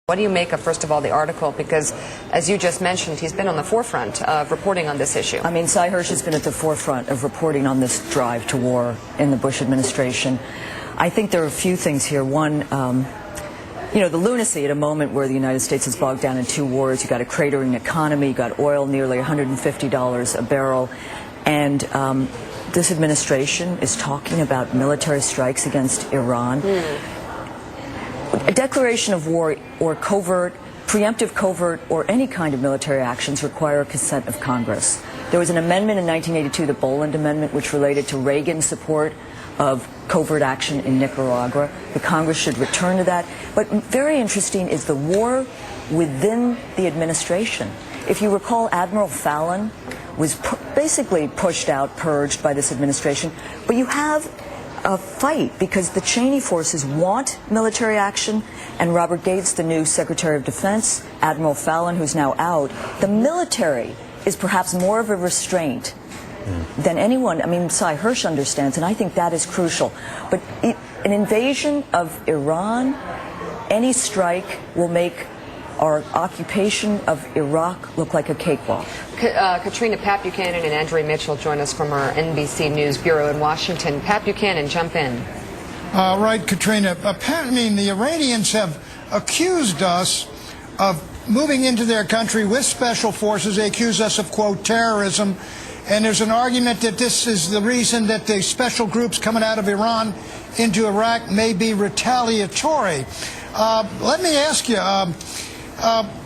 What do you make of, first of all, the article? Because, as you just mentioned, he's been on the forefront of reporting on this issue. I mean, Sy Hersh has been at the forefront of reporting on this drive to war in the Bush administration. I think there are a few things here. One, the lunacy at a moment where the United States is bogged down in two wars. You've got a cratering economy, you've got oil nearly $150 a barrel, and this administration is talking about military strikes against Iran. A declaration of war or preemptive covert, or any kind of military actions require consent of Congress. There was an amendment in 1982, the Boland Amendment, which related to Reagan's support of covert action in Nicaragua. The Congress should return to that. But very interesting is the war within the administration. If you recall, Admiral Fallon was basically pushed out, purged by this administration. But you have a fight because the Cheney forces want military action, and Robert Gates, the new Secretary of Defense, Admiral Fallon, who's now out, the military is perhaps more of a restraint than anyone. I mean, Sy Hersh understands, and I think that is crucial. But an invasion of Iran, any strike will make our occupation of Iraq look like a cakewalk. Katrina, Pat Buchanan and Andrea Mitchell join us from our NBC News Bureau in Washington. Pat Buchanan, jump in. Right, Katrina. The Iranians have accused us of moving into their country with special forces. They accuse us of, quote, terrorism. And there's an argument that this is the reason that the special groups coming out of Iran into Iraq may be retaliatory. Let me ask you,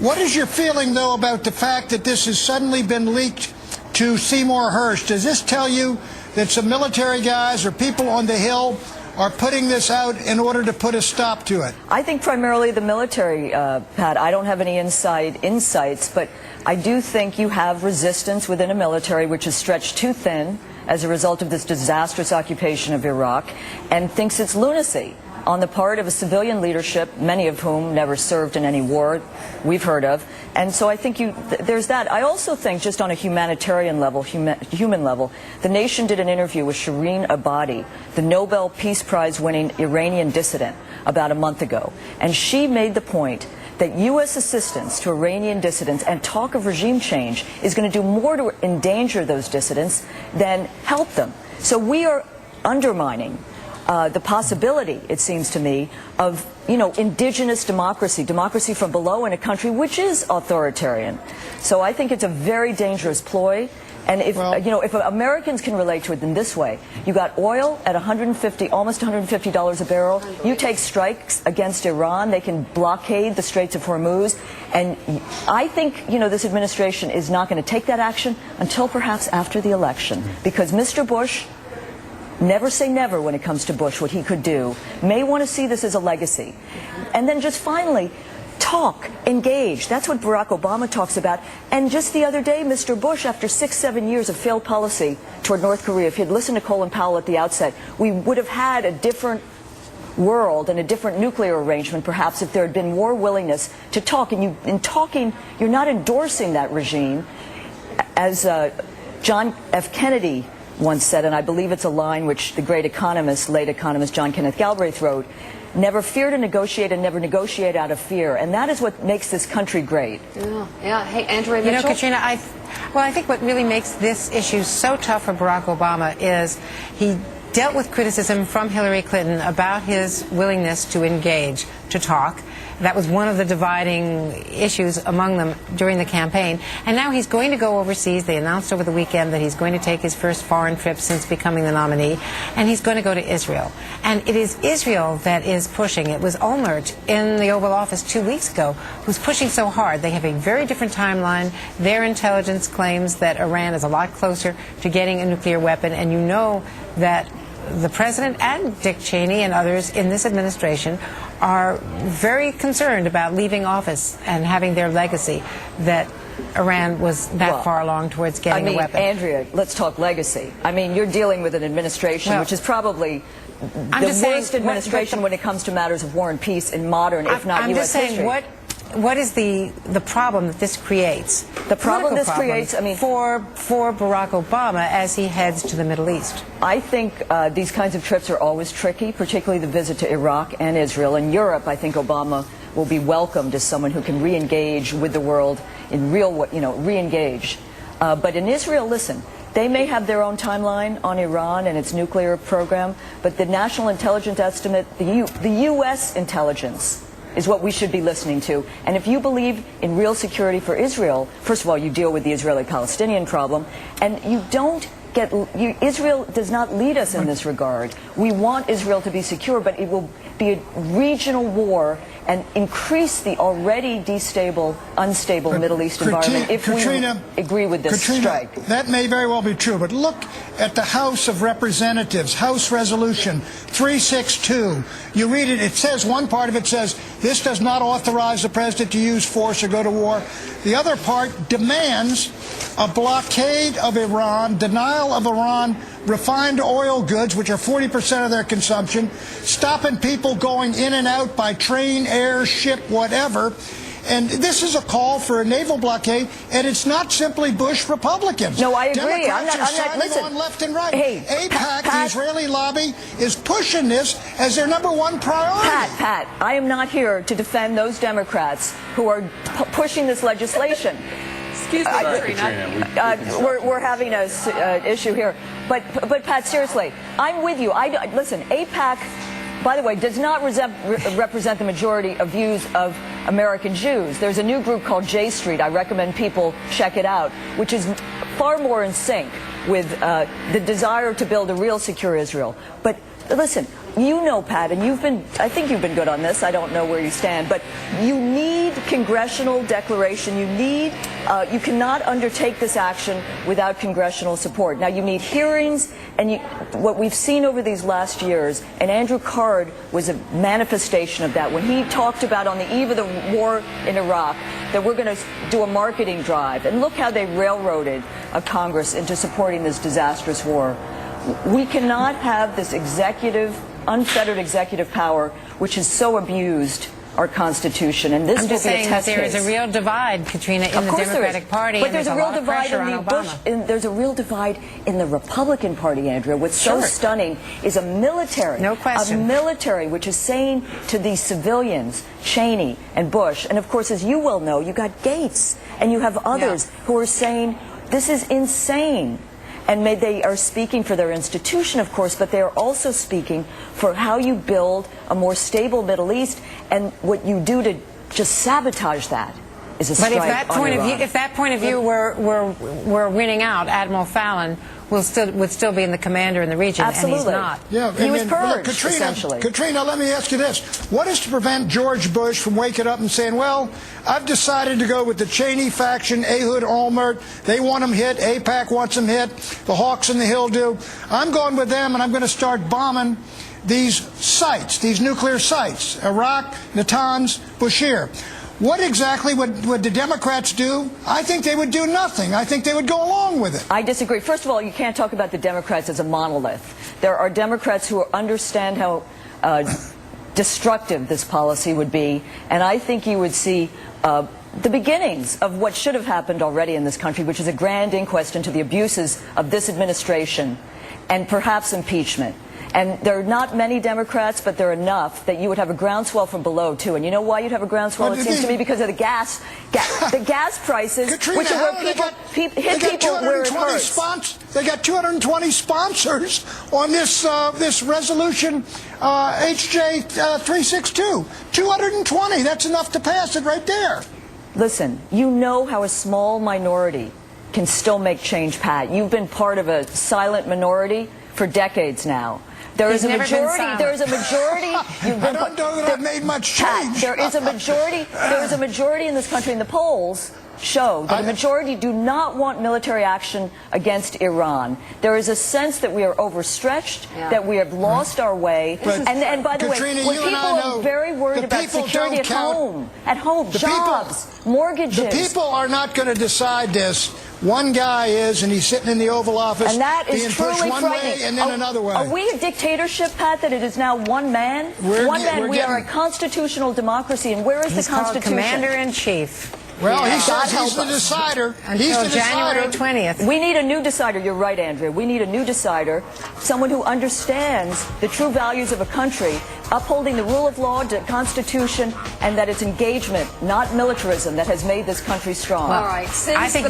what is your feeling, though, about the fact that this has suddenly been leaked to Seymour Hersh? Does this tell you that some military guys or people on the Hill are putting this out in order to put a stop to it? I think primarily the military, Pat. I don't have any insights, but I do think you have resistance within a military which is stretched too thin as a result of this disastrous occupation of Iraq, and thinks it's lunacy on the part of a civilian leadership, many of whom never served in any war we've heard of. And so I think there's that. I also think, just on a humanitarian level, human level, the Nation did an interview with Shireen Ebadi, the Nobel Peace Prize winning Iranian dissident, about a month ago. And she made the point that U.S. assistance to Iranian dissidents and talk of regime change is going to do more to endanger those dissidents than help them. So we are undermining the possibility, it seems to me, of indigenous democracy from below in a country which is authoritarian. So I think it's a very dangerous ploy. And if Americans can relate to it in this way, you got oil at almost $150 a barrel. You take strikes against Iran, they can blockade the Straits of Hormuz, and I think this administration is not going to take that action until perhaps after the election, because Mr. Bush, never say never when it comes to Bush, what he could do, may want to see this as a legacy. And then just finally, talk, engage. That's what Barack Obama talks about. And just the other day, Mr. Bush, after 6-7 years of failed policy toward North Korea, if he had listened to Colin Powell at the outset, we would have had a different world and a different nuclear arrangement, perhaps, if there had been more willingness to talk. And in talking, you're not endorsing that regime. As John F. Kennedy once said, and I believe it's a line which the great economist, late economist John Kenneth Galbraith wrote, "Never fear to negotiate and never negotiate out of fear." And that is what makes this country great. Yeah. Hey, Andrea Mitchell? Katrina, I think what really makes this issue so tough for Barack Obama is he dealt with criticism from Hillary Clinton about his willingness to engage, to talk. That was one of the dividing issues among them during the campaign. And now he's going to go overseas. They announced over the weekend that he's going to take his first foreign trip since becoming the nominee, and he's going to go to Israel. And it is Israel that is pushing. It was Olmert in the Oval Office 2 weeks ago who's pushing so hard. They have a very different timeline. Their intelligence claims that Iran is a lot closer to getting a nuclear weapon, and you know that the president and Dick Cheney and others in this administration are very concerned about leaving office and having their legacy that Iran was that far along towards getting a weapon. Andrea, let's talk legacy. You're dealing with an administration which is probably the worst administration when it comes to matters of war and peace in modern, if not U.S. history. What is the problem that this creates? The problem this creates, for Barack Obama as he heads to the Middle East? I think these kinds of trips are always tricky, particularly the visit to Iraq and Israel. In Europe, I think Obama will be welcomed as someone who can re-engage with the world in real, re-engage. But in Israel, listen, they may have their own timeline on Iran and its nuclear program, but the national intelligence estimate, the U.S. intelligence, is what we should be listening to. And if you believe in real security for Israel, first of all, you deal with the Israeli-Palestinian problem, and you don't get... Israel does not lead us in this regard. We want Israel to be secure, but it will be a regional war and increase the already unstable Middle East environment if we agree with this strike. That may very well be true, but look at the House of Representatives, House Resolution 362. You read it, it says, one part of it says, this does not authorize the president to use force or go to war. The other part demands a blockade of Iran, denial of Iran refined oil goods, which are 40% of their consumption, stopping people going in and out by train, air, ship, whatever. And this is a call for a naval blockade, and it's not simply Bush Republicans. No, I agree. Democrats are signing on left and right. Hey, AIPAC, the Israeli lobby, is pushing this as their number-one priority. Pat, I am not here to defend those Democrats who are pushing this legislation. Excuse me, Katrina. We're having an issue here. But Pat, seriously, I'm with you. Listen, AIPAC, by the way, does not represent the majority of views of American Jews. There's a new group called J Street. I recommend people check it out, which is far more in sync with the desire to build a real secure Israel. But listen, you know, Pat, and I think you've been good on this. I don't know where you stand, but you need congressional declaration. You cannot undertake this action without congressional support. Now, you need hearings, and what we've seen over these last years, and Andrew Card was a manifestation of that, when he talked about on the eve of the war in Iraq that we're going to do a marketing drive, and look how they railroaded Congress into supporting this disastrous war. We cannot have this unfettered executive power, which has so abused our Constitution, and this will be a test case. There is a real divide, Katrina, in the Democratic Party, but there's and a real divide in there's a real divide in the Republican Party, Andrea. What's so stunning is a military, which is saying to these civilians, Cheney and Bush, and of course, as you well know, you got Gates, and you have others who are saying this is insane. And they are speaking for their institution, of course, but they are also speaking for how you build a more stable Middle East, and what you do to just sabotage that is a strike on Iran. But if that point of view were winning out, Admiral Fallon would still be in the commander in the region, and he's not. Yeah, he was purged, essentially. Katrina, let me ask you this. What is to prevent George Bush from waking up and saying, well, I've decided to go with the Cheney faction, Ehud Olmert. They want them hit. AIPAC wants them hit. The Hawks in the Hill do. I'm going with them, and I'm going to start bombing these sites, these nuclear sites, Iraq, Natanz, Bushehr. What exactly would the Democrats do? I think they would do nothing. I think they would go along with it. I disagree. First of all, you can't talk about the Democrats as a monolith. There are Democrats who understand how destructive this policy would be, and I think you would see the beginnings of what should have happened already in this country, which is a grand inquest into the abuses of this administration and perhaps impeachment. And there are not many Democrats, but there are enough that you would have a groundswell from below, too. And you know why you'd have a groundswell, it seems to me? Because of the gas prices, Katrina, which is where hit people where it hurts. They got 220 sponsors on this resolution, HJ 362. 220, that's enough to pass it right there. Listen, you know how a small minority can still make change, Pat. You've been part of a silent minority for decades now. There is a majority. There is a majority. I don't know that I've made much change. There is a majority. There is a majority in this country, and the polls show that a majority do not want military action against Iran. There is a sense that we are overstretched, that we have lost our way. And by the Katrina, way, when people are very worried about security at home, jobs, mortgages. The people are not going to decide this. One guy is, and he's sitting in the Oval Office, and that is being truly pushed one way and then another way. Are we a dictatorship, Pat, that it is now one man? We are a constitutional democracy, and where is the Constitution? Commander-in-Chief. Well, he says he's the decider. Until January 20th. We need a new decider. You're right, Andrea. We need a new decider, someone who understands the true values of a country upholding the rule of law, the Constitution, and that it's engagement, not militarism, that has made this country strong. All right. I think